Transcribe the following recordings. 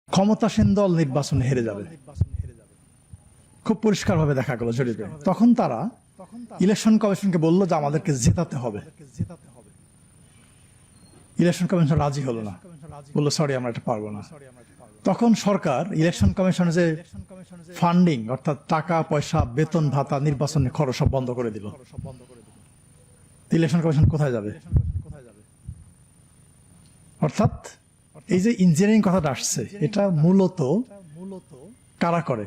ক্ষমতাসীন দল নির্বাচনে হেরে যাবে, খুব পরিষ্কারভাবে দেখা গেল জরিপে। তখন তারা ইলেকশন কমিশনকে বলল যে আমাদেরকে জেতাতে হবে। ইলেকশন কমিশন রাজি হলো না, বললো সরি আমরা এটা পারবো না। তখন সরকার ইলেকশন কমিশনের যে ফান্ডিং অর্থাৎ টাকা পয়সা বেতন ভাতা নির্বাচনের খরচ সব বন্ধ করে দিল। ইলেকশন কমিশন কোথায় যাবে? অর্থাৎ এই যে ইঞ্জিনিয়ারিং কথাটা আসছে, এটা মূলত কারা করে?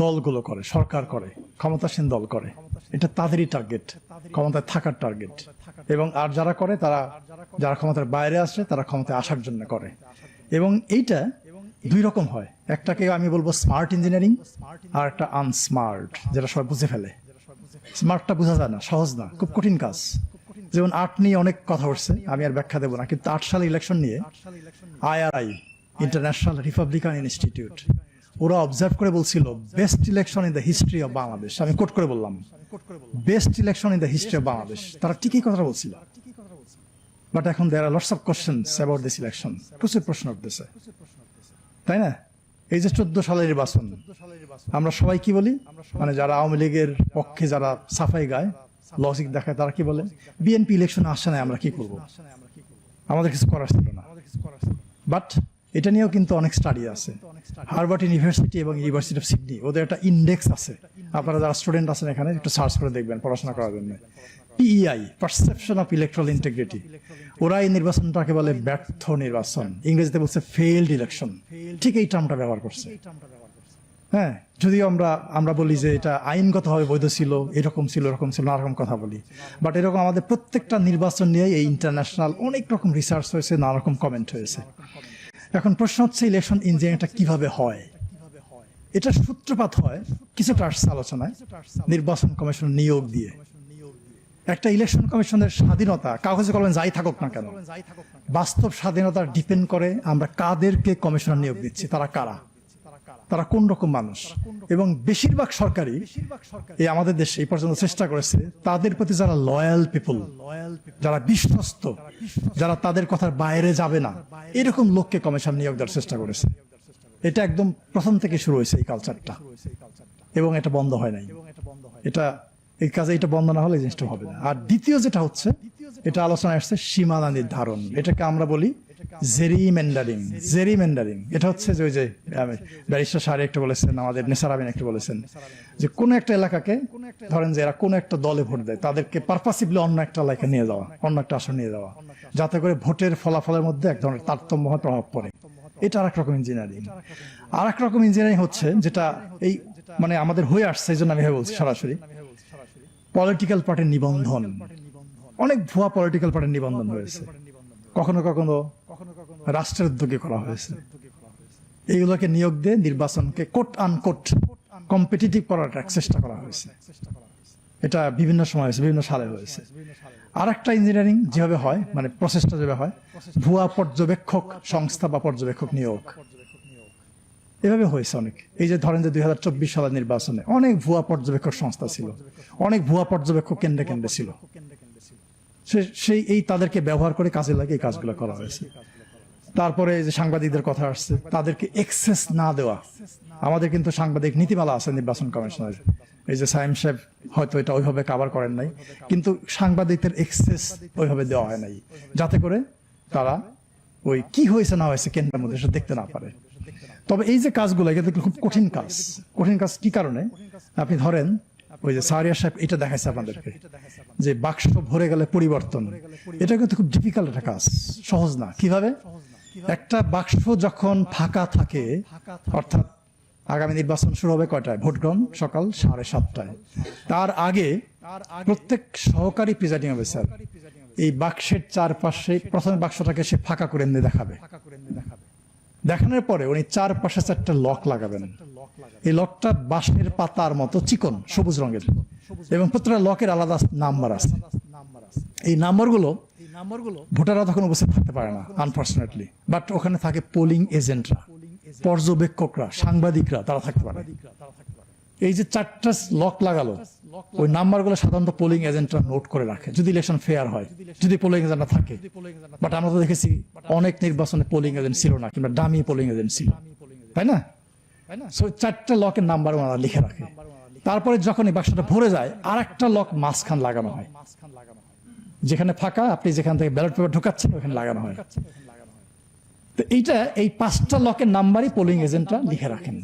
দলগুলো করে, সরকার করে, ক্ষমতাসীন দল করে। এটা তাদেরই টার্গেট, ক্ষমতায় থাকার টার্গেট। এবং আর যারা করে তারা, যারা ক্ষমতার বাইরে আসে তারা ক্ষমতায় আসার জন্য করে। এবং এইটা দুই রকম হয়, একটাকে আমি বলবো স্মার্ট ইঞ্জিনিয়ারিং, আর একটা আনস্মার্ট, যেটা সবাই বুঝে ফেলে। স্মার্টটা বোঝা যায় না, সহজ না, খুব কঠিন কাজ। যেমন ৮ নিয়ে অনেক কথা উঠছে, আমি আর ব্যাখ্যা দেবো না, কিন্তু ৮ সালে ইলেকশন নিয়ে IRI, ইন্টারন্যাশনাল রিপাবলিকান ইনস্টিটিউট, ওরা অবজার্ভ করে বলছিল best election in the history of Bangladesh. আমি কোট করে বললাম best election in the history of Bangladesh. তারা ঠিকই কথা বলছিল, বাট এখন there are lots of questions about this election. প্রচুর প্রশ্ন উঠতেছে, তাই না? এই যে 14 সালের নির্বাচন, আমরা সবাই কি বলি, মানে যারা আওয়ামী লীগের পক্ষে যারা সাফাই গায়, লজিক দেখায়, তারা কি বলে, বিএনপি ইলেকশন আসছে না, আমরা কি করব, আমাদের কিছু করার ছিল না। বাট এটা নিয়েও কিন্তু অনেক স্টাডি আছে। হার্ভার্ড ইউনিভার্সিটি এবং ইউনিভার্সিটি অফ সিডনি, ওদের একটা ইন্ডেক্স আছে, আপনারা যারা স্টুডেন্ট আছেন এখানে একটু সার্চ করে দেখবেন পড়াশোনা করার জন্য। PEI, perception of electoral integrity. ওরা এই নির্বাচনটাকে বলে ব্যর্থ নির্বাচন, ইংরেজিতে বলছে ফেইলড ইলেকশন। ঠিক এই টার্মটা ব্যবহার করছে। হ্যাঁ, যদিও আমরা বলি যে এটা আইনগতভাবে বৈধ ছিল, এরকম ছিল, এরকম ছিল, নানা রকম কথা বলি, বাট এরকম আমাদের প্রত্যেকটা নির্বাচন নিয়ে এই ইন্টারন্যাশনাল অনেক রকম রিসার্চ হয়েছে, নানা রকম কমেন্ট হয়েছে। এখন প্রশ্ন হচ্ছে ইলেকশন ইঞ্জিনিয়ারিংটা কিভাবে হয়? এটা সূত্রপাত হয় কিছুটা আসছে আলোচনায়, নির্বাচন কমিশন নিয়োগ দিয়ে। একটা ইলেকশন কমিশনের স্বাধীনতা, কাগজে কলমে যাই থাকুক না কেন, বাস্তব স্বাধীনতা ডিপেন্ড করে আমরা কাদেরকে কমিশনার নিয়োগ দিচ্ছি, তারা কারা, তারা কোন রকম মানুষ। এবং বেশিরভাগ সরকারই এই আমাদের দেশে এই পর্যন্ত চেষ্টা করেছে তাদের প্রতি যারা লয়াল পিপল, যারা বিশ্বস্ত, যারা তাদের কথার বাইরে যাবে না, এরকম লোককে কমিশন নিয়োগ দেওয়ার চেষ্টা করেছে। এটা একদম প্রথম থেকে শুরু হয়েছে এই কালচারটা, এবং এটা বন্ধ হয় নাই। এই কাজে এটা বন্ধ না হলে এই জিনিসটা হবে না। আর দ্বিতীয় যেটা হচ্ছে, এটা আলোচনা আসছে সীমানা নির্ধারণ, এটাকে আমরা বলি জেরিমেন্ডারিং। জেরিমেন্ডারিং এটা হচ্ছে যে ওই যে ব্যারিস্টার সাহেব একটু বলেছেন, আমাদের নেসার আমিন একটু বলেছেন, যে কোন একটা এলাকাকে ধরেন যে এরা কোন একটা দলে ভোট দেয়, তাদেরকে পারপাসিভলি অন্য একটা এলাকায় নিয়ে যাওয়া, অন্য একটা আসন নিয়ে যাওয়া, যাতে করে ভোটের ফলাফলের মধ্যে এক ধরনের তারতম্য হয়, প্রভাব পড়ে। এটা আরেক রকম ইঞ্জিনিয়ারিং। আর এক রকম ইঞ্জিনিয়ারিং হচ্ছে যেটা এই মানে আমাদের হয়ে আসছে, এই জন্য আমি বলছি সরাসরি, পলিটিক্যাল পার্টির নিবন্ধন। অনেক ভুয়া পলিটিক্যাল পার্টির নিবন্ধন হয়েছে, কখনো কখনো রাষ্ট্রের উদ্যোগে করা হয়েছে। এইগুলোকে নিয়োগ দিয়ে নির্বাচনকে কোট আনকোট কম্পিটিটিভ করার চেষ্টা করা হয়েছে। এটা বিভিন্ন সময় হয়েছে, বিভিন্ন সালে হয়েছে। আর একটা ইঞ্জিনিয়ারিং যেভাবে হয়, মানে প্রসেসটা যেভাবে হয়, ভুয়া পর্যবেক্ষক সংস্থা বা পর্যবেক্ষক নিয়োগ, এভাবে হয়েছে অনেক। এই যে ধরেন যে 2024 সালের নির্বাচনে অনেক ভুয়া পর্যবেক্ষক সংস্থা ছিল, অনেক ভুয়া পর্যবেক্ষক কেন্দ্রে কেন্দ্রে ছিল, সেই এই তাদেরকে ব্যবহার করে কাজে লাগে এই কাজগুলো করা হয়েছে। তারপরে যে সাংবাদিকদের কথা আসছে, তাদেরকে এক্সেস না দেওয়া। আমাদের কিন্তু সাংবাদিক নীতিমালা আছে নির্বাচন কমিশনের, এই যে সাইম সাহেব হয়তো এটা ওইভাবে কভার করেন নাই, কিন্তু সাংবাদিকদের এক্সেস ওইভাবে দেওয়া হয় নাই, যাতে করে তারা ওই কি হয়েছে না হয়েছে কেন্দ্রের মধ্যে সেটা দেখতে না পারে। তবে এই যে কাজগুলো, এটা খুব কঠিন কাজ। কঠিন কাজ কি কারণে? আপনি ধরেন ওই যে সারিয়া সাহেব এটা দেখাইছে আপনাদেরকে, যে বাক্স ভরে গেলে পরিবর্তন, এটা কিন্তু খুব ডিফিকাল্ট একটা কাজ, সহজ না। কিভাবে? একটা বাক্স যখন ফাঁকা থাকে, অর্থাৎ আগামী নির্বাচন শুরু হবে কয়টায়? ভোট গ্রহণ সকাল 7:30টায়। তার আগে প্রত্যেক সহকারী প্রিজাইডিং অফিসার এই বাক্সের চারপাশে প্রথমে বাক্সটাকে সে ফাঁকা করে এনে দেখাবে। দেখানোর পরে উনি চারপাশে 4টা লক লাগাবেন। এই লকটা বাঁশের পাতার মতো চিকন, সবুজ রঙের, এবং প্রত্যেকটা লকের আলাদা নাম্বার আছে। এই নাম্বারগুলো ভোটাররা তখন উপস্থিত থাকতে পারে না, আনফর্চুনেটলি, বাট ওখানে থাকে পোলিং এজেন্টরা, পর্যবেক্ষকরা, সাংবাদিকরা, তারা থাকতে পারে। এই যে 4টা লক লাগালো, ওই নাম্বারগুলো সাধারণত পোলিং এজেন্টরা নোট করে রাখে যদি ইলেকশন ফেয়ার হয়, যদি পোলিং এজেন্ট থাকে। বাট আমরা তো দেখেছি অনেক নির্বাচনে পোলিং এজেন্ট ছিল না, কিংবা ডামি পোলিং এজেন্ট ছিল, তাই না? সো 4টা লকের নাম্বার ওনারা লিখে রাখে। তারপরে যখন এই বাক্সটা ভরে যায়, আর একটা লক মাঝখান লাগানো হয়, যেখানে ফাঁকা আপনি যেখান থেকে ব্যালট পেপার ঢোকাচ্ছেন ওখানে লাগানো হয়। তো এই 5টা লকের নাম্বারই পোলিং এজেন্টরা লিখে রাখেন,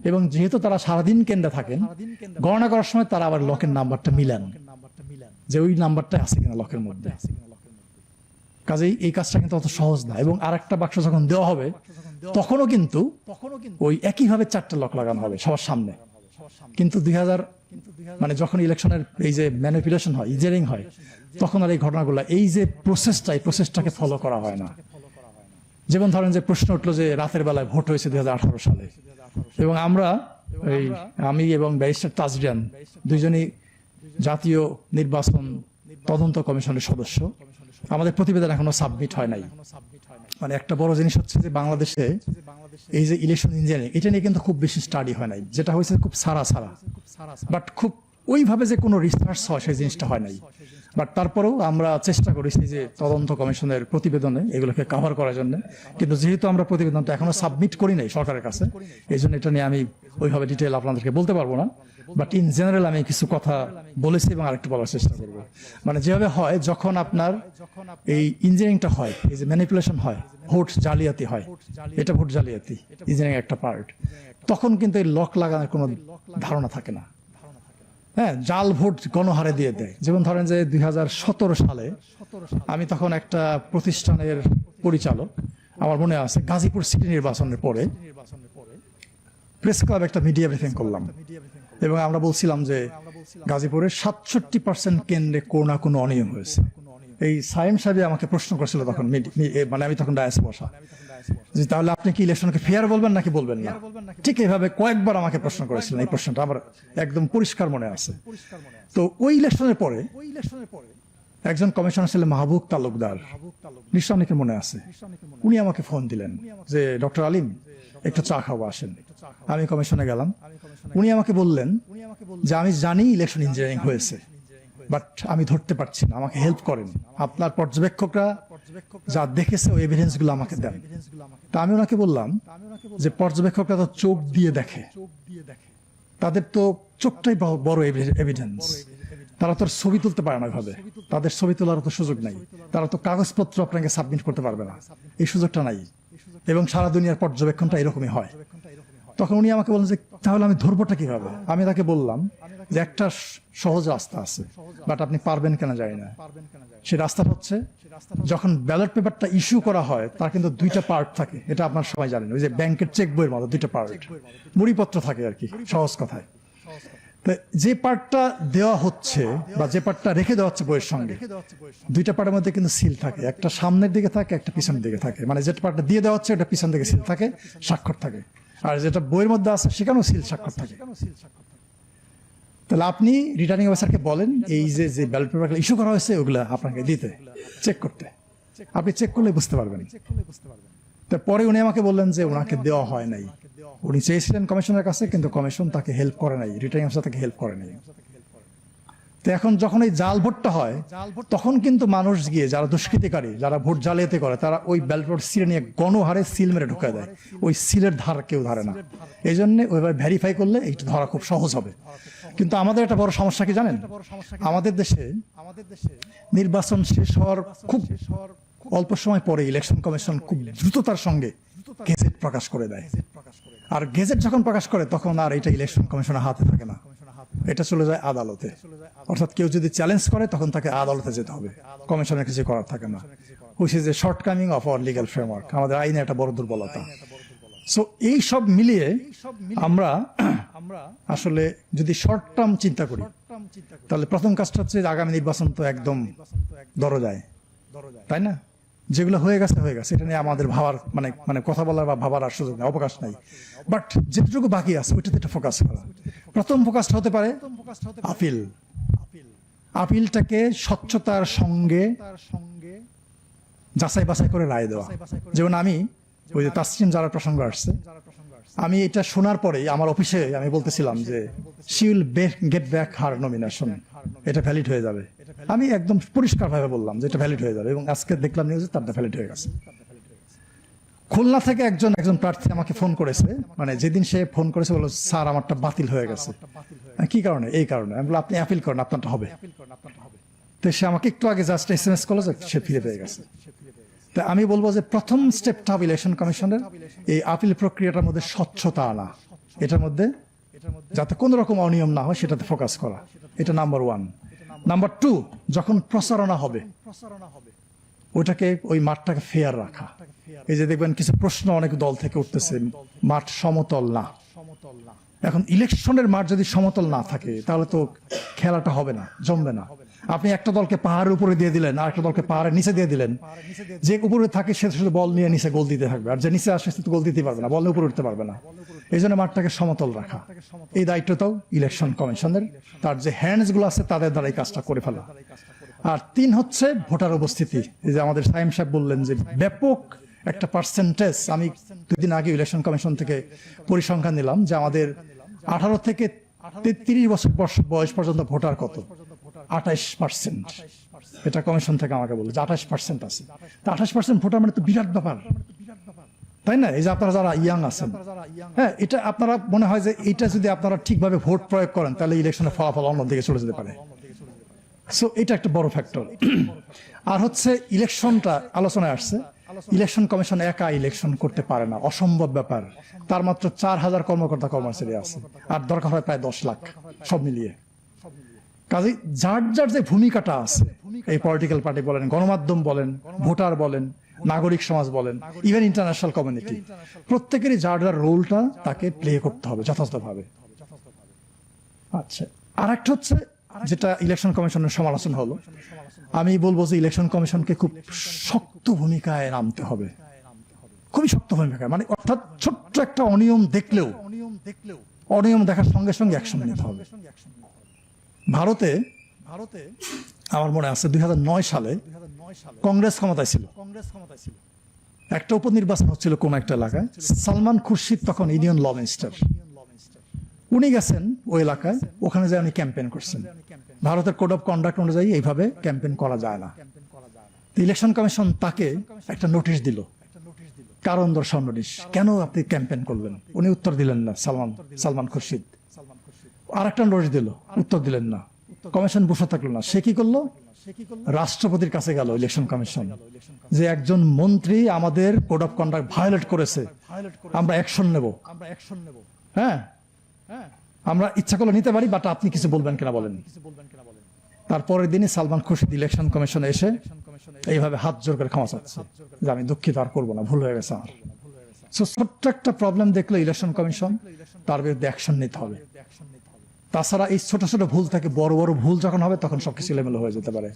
এবং যেহেতু তারা সারাদিন কেন্দ্রে থাকেন, গণনা করার সময় তারা আবার লকের নাম্বারটা মিলান যে ওই নাম্বারটা আছে কিনা লকের মধ্যে। কাজেই এই কাজটা কিন্তু অত সহজ না। এবং আর একটা বাক্স যখন দেওয়া হবে তখনও কিন্তু ওই একইভাবে 4টা লক লাগানো হবে সবার সামনে। কিন্তু 2000 মানে যখন ইলেকশনের এই যে ম্যানিপুলেশন হয়, ইঞ্জিনিয়ারিং হয়, তখন আর এই ঘটনাগুলো, এই যে এই প্রসেসটাকে ফলো করা হয় না। যেমন ধরেন যে প্রশ্ন উঠলো যে রাতের বেলায় ভোট হয়েছে 2018 সালে, এবং আমি এবং ব্যারিস্টার তাজরিয়ান দুইজনই জাতীয় নির্বাচন তদন্ত কমিশনের সদস্য। আমাদের প্রতিবেদন এখনো সাবমিট হয় নাই। মানে একটা বড় জিনিস হচ্ছে যে বাংলাদেশে এই যে ইলেকশন ইঞ্জিনিয়ারিং, এটা নিয়ে কিন্তু খুব বেশি স্টাডি হয় নাই। যেটা হয়েছে খুব সারা বাট খুব ওইভাবে যে কোনো রিসার্চ হয় সেই জিনিসটা হয় নাই। বাট তারপরেও আমরা চেষ্টা করেছি যে তদন্ত কমিশনের প্রতিবেদনে এগুলোকে কভার করার জন্য। কিন্তু যেহেতু আমরা প্রতিবেদনটা এখনো সাবমিট করি নাই সরকারের কাছে, এই জন্য এটা নিয়ে আমি ওইভাবে ডিটেল আপনাদেরকে বলতে পারবো না। বাট ইন জেনারেল আমি কিছু কথা বলেছি এবং আরেকটু বলার চেষ্টা করবো। মানে যেভাবে হয়, যখন আপনার এই ইঞ্জিনিয়ারিংটা হয়, এই যে ম্যানিপুলেশন হয়, ভোট জালিয়াতি হয়, এটা ভোট জালিয়াতি ইঞ্জিনিয়ারিং একটা পার্ট, তখন কিন্তু এই লক লাগানোর কোনো ধারণা থাকে না। হ্যাঁ, জাল ভোট গণহারে দিয়ে দেয়। যেমন ধরেন যে 2017 সালে আমি তখন একটা প্রতিষ্ঠানের পরিচালক, আমার মনে আছে গাজীপুর সিটি নির্বাচনের পরে প্রেস ক্লাব একটা মিডিয়া ব্রিফিং করলাম, এবং আমরা বলছিলাম যে গাজীপুরের 67% কেন্দ্রে কোনো না কোনো অনিয়ম হয়েছে। এই সাইম সাহেব আমাকে প্রশ্ন করেছিল তখন, মানে আমি তখন ডায়াসে বসা, যে তাহলে আপনি কি ইলেকশনকে ফেয়ার বলবেন নাকি বলবেন না? ঠিক এইভাবে কয়েকবার আমাকে প্রশ্ন করেছিলেন। এই প্রশ্নটা আমার একদম পরিষ্কার মনে আছে। তো ওই ইলেকশনের পরে একজন কমিশনার ছিলেন মাহবুব তালুকদার, নিশ্চয় অনেকের মনে আছে। উনি আমাকে ফোন দিলেন যে ডক্টর আলিম একটু চা খাবো আসেন। আমি কমিশনে গেলাম। উনি আমাকে বললেন যে আমি জানি ইলেকশন ইঞ্জিনিয়ারিং হয়েছে, বাট আমি ধরতে পারছি না, আমাকে হেল্প করেন। আপনার পর্যবেক্ষকরা যা দেখেছে ওই এভিডেন্স গুলো আমাকে দেন। তা আমি ওনাকে বললাম যে পর্যবেক্ষকরা তো চোখ দিয়ে দেখে, তাদের তো চোখটাই বড় এভিডেন্স। তারা তো ছবি তুলতে পারে না ভাবে, তাদের ছবি তোলার তো সুযোগ নাই। তারা তো কাগজপত্র আপনাকে সাবমিট করতে পারবে না, এই সুযোগটা নাই। এবং সারা দুনিয়ার পর্যবেক্ষণটা এরকমই হয়। তখন উনি আমাকে বললেন যে তাহলে আমি ধরবোটা কিভাবে? আমি তাকে বললাম যে একটা সহজ রাস্তা আছে, বাট আপনি পারবেন কেন জানি না। সেই রাস্তাটা হচ্ছে, যখন ব্যালট পেপারটা ইস্যু করা হয় তার কিন্তু 2টা পার্ট থাকে, এটা আপনার সবাই জানেন। ওই যে ব্যাংকের চেক বইয়ের মতো 2টা পার্ট, মুড়িপত্র থাকে আর কি, সহজ কথায়। যে পার্টটা দেওয়া হচ্ছে বা যে পার্টটা রেখে দেওয়া হচ্ছে বইয়ের সঙ্গে, 2টা পার্টের মধ্যে কিন্তু সিল থাকে। একটা সামনের দিকে থাকে, একটা পিছনের দিকে থাকে। মানে যেটা পার্টটা দিয়ে দেওয়া হচ্ছে ওটা পিছন দিকে সিল থাকে, স্বাক্ষর থাকে। আর যেটা বইয়ের মধ্যে আছে সেখানেও সিল স্বাক্ষর থাকে। তাহলে আপনি রিটার্নিং অফিসারকে বলেন এই যে ব্যালট পেপারগুলো ইস্যু করা হয়েছে ওগুলা আপনাকে দিতে, চেক করতে। আপনি চেক করলে বুঝতে পারবেন। তারপরে উনি আমাকে বললেন যে ওনাকে দেওয়া হয় নাই। উনি চেয়েছিলেন কমিশনের কাছে, কিন্তু কমিশন তাকে হেল্প করে নাই, রিটার্নিং অফিসার তাকে হেল্প করে নাই। তো এখন যখন এই জাল ভোটটা হয়, তখন কিন্তু মানুষ গিয়ে, যারা দুষ্কৃতিকারী, যারা ভোট জালিয়াতি করে, তারা ওই ব্যালট পেপার সিলে নিয়ে গণহারে সিল মেরে ঢুকায় দেয়। ওই সিলের ধার কেউ ধরে না। এই জন্য ওইভাবে ভেরিফাই করলে এইটা ধরা খুব সহজ হবে। কিন্তু আমাদের একটা বড় সমস্যা কি জানেন? আমাদের দেশে নির্বাচন শেষ হওয়ার খুব অল্প সময় পরে ইলেকশন কমিশন খুব দ্রুততার সঙ্গে গেজেট প্রকাশ করে দেয়। আর গেজেট যখন প্রকাশ করে তখন আর এটা ইলেকশন কমিশনের হাতে থাকে না, এটা চলে যায় আদালতে। অর্থাৎ কেউ যদি চ্যালেঞ্জ করে তখন তাকে আদালতে যেতে হবে, কমিশনের কিছু করার থাকে না। Which is a shortcoming of our legal framework. আমাদের আইনে একটা বড় দুর্বলতা। সো এই সব মিলিয়ে আমরা আসলে যদি শর্ট টার্ম চিন্তা করি, তাহলে প্রথম কাজটা হচ্ছে আগামী নির্বাচন তো একদম দরজায়, তাই না? যেগুলো হয়ে গেছে হয়ে গেছে, এটা নিয়ে আমাদের ভাবার মানে কথা বলার বা ভাবার আর সুযোগ নেই, অবকাশ নাই। বাট যেটুকু বাকি আছে ওইটাতে একটা ফোকাস করা। প্রথম ফোকাসটা হতে পারে আপিল। আপিলটাকে স্বচ্ছতার সঙ্গে যাচাই বাছাই করে রায় দেওয়া। যেমন আমি ওই যে তাসনিম যারা প্রসঙ্গ আসছে, আমি এটা শোনার পরেই আমার অফিসে আমি বলতেছিলাম যে she will get back her nomination, এটা ভ্যালিড হয়ে যাবে। আমি একদম পরিষ্কারভাবে বললাম যে এটা ভ্যালিড হয়ে যাবে, এবং আজকে দেখলাম নিউজে তারটা ভ্যালিড হয়ে গেছে। খুলনা থেকে একজন প্রার্থী আমাকে ফোন করেছে, মানে যেদিন সে ফোন করেছে বলল স্যার আমারটা বাতিল হয়ে গেছে। কি কারণে? এই কারণে। আমি বললাম আপনি অ্যাপিল করেন, আপনারটা হবে। তো সে আমাকে একটু আগে জাস্ট SMS করলো যে সে ফিরে পেয়ে গেছে। তা আমি বলবো যে প্রথম স্টেপটা হবে ইলেকশন কমিশনের এই আপিল প্রক্রিয়াটার মধ্যে স্বচ্ছতা আনা, এটার মধ্যে যাতে কোনো রকম অনিয়ম না হয় সেটাতে ফোকাস করা, এটা নাম্বার 1। নাম্বার 2, যখন প্রচারণা হবে ওইটাকে ওই মাঠটাকে ফেয়ার রাখা। এই যে দেখবেন কিছু প্রশ্ন অনেক দল থেকে উঠতেছে, মাঠ সমতল না। এখন ইলেকশনের মাঠ যদি সমতল না থাকে তাহলে তো খেলাটা হবে না, জমবে না। আপনি একটা দলকে পাহাড়ের উপরে দিয়ে দিলেন আর একটা দলকে পাহাড়ের নিচে দিয়ে দিলেন, যে উপরে থাকে সে শুধু বল নিয়ে নিচে গোল দিতে থাকবে, আর যে নিচে আসে সে তো গোল দিতে পারবে না, বল উপরে উঠতে পারবে না। এই জন্য মাঠটাকে সমতল রাখা, এই দায়িত্বটাও ইলেকশন কমিশনের, তার যে হ্যান্ডস গুলো আছে তাদের দ্বারা এই কাজটা করে ফেলা। আর 3 হচ্ছে ভোটার উপস্থিতি। এই যে আমাদের সাইম সাহেব বললেন যে ব্যাপক একটা পার্সেন্টেজ, আমি 2 দিন আগে ইলেকশন কমিশন থেকে পরিসংখ্যান নিলাম যে আমাদের 18 থেকে 33 বছর বয়স পর্যন্ত ভোটার কত, 28%। এটা কমিশন থেকে আমাকে বললো যে 28% আছে। 28% ভোটার মানে তো বিরাট ব্যাপার, তাই না? এই যে আপনারা যারা ইয়াং আছেন, হ্যাঁ, এটা আপনারা মনে হয় যে এটা যদি আপনারা ঠিকভাবে ভোট প্রয়োগ করেন তাহলে ইলেকশনের ফলাফল অন্যদিকে চলে যেতে পারে। সো এটা একটা বড় ফ্যাক্টর। আর হচ্ছে ইলেকশনটা আলোচনায় আসছে, ইলেকশন কমিশন একা ইলেকশন করতে পারে না, অসম্ভব ব্যাপার। তার মাত্র 4000 কর্মকর্তা কর্মচারী আছে, আর দরকার হয় প্রায় 10 লাখ সব মিলিয়ে। কাজে যার যার যে ভূমিকাটা আছে, এই পলিটিক্যাল পার্টি বলেন, গণমাধ্যম বলেন, ভোটার বলেন, নাগরিক সমাজ বলেন, ইভেন ইন্টারন্যাশনাল কমিউনিটি, প্রত্যেকেরই যার যার রোলটা তাকে প্লে করতে হবে যথাযথভাবে। আচ্ছা, আর একটা হচ্ছে যেটা ইলেকশন কমিশনের সমালোচনা হলো, আমি বলবো যে ইলেকশন কমিশনকে খুব শক্ত ভূমিকায় নামতে হবে, খুবই শক্ত ভূমিকায়। মানে অর্থাৎ ছোট্ট একটা অনিয়ম দেখলেও অনিয়ম দেখার সঙ্গে সঙ্গে অ্যাকশন নিতে হবে। ভারতে আমার মনে আছে 2009 সালে কংগ্রেস ক্ষমতায় ছিল, একটা উপনির্বাচন হচ্ছিল কোন একটা এলাকায়। সালমান খুরশিদ তখন ইউনিয়ন ল মিনিস্টার, উনি গেছেন ওই এলাকায়, ওখানে যায় উনি ক্যাম্পেইন করছেন। ভারতের কোড অফ কন্ডাক্ট অনুযায়ী এইভাবে ক্যাম্পেইন করা যায় না। ইলেকশন কমিশন তাকে একটা নোটিশ দিল, কারণ দর্শাও নোটিশ, কেন আপনি ক্যাম্পেইন করবেন? উনি উত্তর দিলেন না, সালমান খুরশিদ। আর একটা নোটিশ দিল, উত্তর দিলেন না। কমিশন বসে থাকলো না, সে কি করলো? রাষ্ট্রপতির কাছে গেল ইলেকশন কমিশন, যে একজন মন্ত্রী আমাদের কোড অফ কন্ডাক্ট ভায়োলেট করেছে, আমরা অ্যাকশন নেব। হ্যাঁ, আমরা ইচ্ছা করলে নিতে পারি, বাট আপনি কিছু বলবেন কিনা বলেন। তারপরের দিনই সালমান খুরশিদ ইলেকশন কমিশনে এসে এইভাবে হাত জোর করে ক্ষমা চাচ্ছে যে আমি দুঃখিত, আর করবো না, ভুল হয়ে গেছে আমার। ছোট্ট একটা প্রবলেম দেখলে ইলেকশন কমিশন তার বিরুদ্ধে অ্যাকশন নিতে হবে। তাছাড়া এই ছোট ছোট ভুল থেকে বড় বড় ভুল যখন হবে তখন সবকিছু এলোমেলো হয়ে যেতে পারে।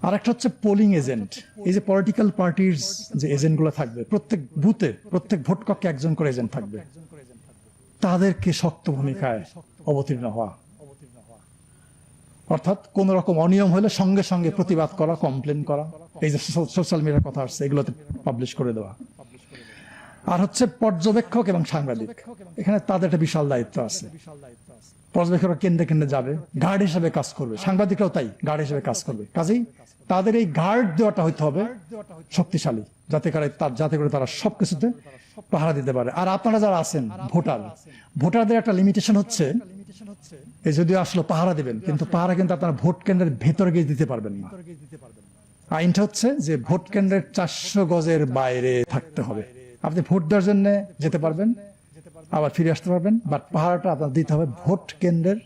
আর একটা হচ্ছে পোলিং এজেন্ট। এই যে পলিটিক্যাল পার্টির যে এজেন্ট গুলো থাকবে, প্রত্যেক বুথে, প্রত্যেক ভোট কক্ষে একজন করে এজেন্ট থাকবে, তাদেরকে শক্ত ভূমিকায় অবতীর্ণ হওয়া, অর্থাৎ কোন রকম অনিয়ম হলে সঙ্গে সঙ্গে প্রতিবাদ করা, কমপ্লেন করা। এই যে সোশ্যাল মিডিয়ার কথা আসছে, এগুলোতে পাবলিশ করে দেওয়া। আর হচ্ছে পর্যবেক্ষক এবং সাংবাদিক, এখানে তাদের একটা বিশাল দায়িত্ব আছে। পর্যবেক্ষকরা কেন্দ্রে কেন্দ্রে যাবে, গার্ড হিসেবে কাজ করবে, সাংবাদিকরাও তাই গার্ড হিসেবে কাজ করবে। কাজেই তাদের এই গার্ড দেওয়াটা হইতে হবে শক্তিশালী, যাতে করে তারা সবকিছুতে পাহারা দিতে পারে। আর আপনারা যারা আছেন ভোটারদের একটা লিমিটেশন হচ্ছে, এই যদিও আসলে পাহারা দিবেন, কিন্তু পাহারা কিন্তু আপনারা ভোট কেন্দ্রের ভেতরে গিয়ে দিতে পারবেন না। আইনটা হচ্ছে যে ভোট কেন্দ্রের 400 গজের বাইরে থাকতে হবে। আপনি ভোট দেওয়ার জন্য যেতে পারবেন, আবার ফিরে আসতে পারবেন, বাট পাহারাটা আপনার দিতে হবে ভোট কেন্দ্রের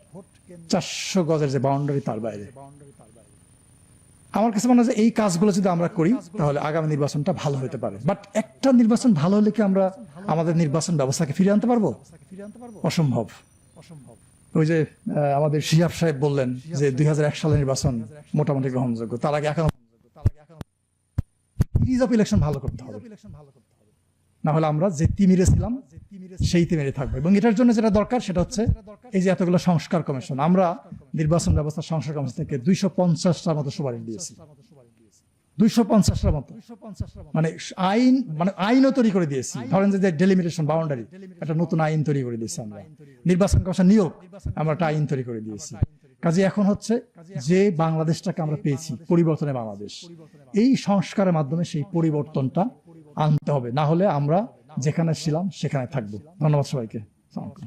400 গজের যে বাউন্ডারি তার বাইরে। আমার কাছে মনে হয় যে এই কাজগুলো যদি আমরা করি তাহলে আগামী নির্বাচনটা ভালো হতে পারে। বাট একটা নির্বাচন ভালো হলে কি আমরা আমাদের নির্বাচন ব্যবস্থাকে ফিরিয়ে আনতে পারবো? অসম্ভব। ওই যে আমাদের শিহাব সাহেব বললেন যে 2001 সালের নির্বাচন মোটামুটি গ্রহণযোগ্য, তার আগে এখনো সিরিজ অফ ইলেকশন ভালো করতে হবে, না হলে আমরা যে তিমিরে ছিলাম সেই তিমিরে থাকবো। এবং এটার জন্য যেটা দরকার সেটা হচ্ছে এই যে এতগুলো সংস্কার কমিশন, আমরা নির্বাচন ব্যবস্থা সংস্কার কমিশন থেকে 250টার মতো সুপারিশ দিয়েছি। 250টার মতো, মানে আইনও তৈরি করে দিয়েছি। ধরেন যে ডেলিমিটেশন বাউন্ডারি, একটা নতুন আইন তৈরি করে দিয়েছি আমরা। নির্বাচন কমিশন নিয়োগ, আমরা একটা আইন তৈরি করে দিয়েছি। কাজে এখন হচ্ছে যে বাংলাদেশটাকে আমরা পেয়েছি, পরিবর্তনের বাংলাদেশ, এই সংস্কারের মাধ্যমে সেই পরিবর্তনটা আনতে হবে, না হলে আমরা যেখানে ছিলাম সেখানে থাকবো। ধন্যবাদ সবাইকে।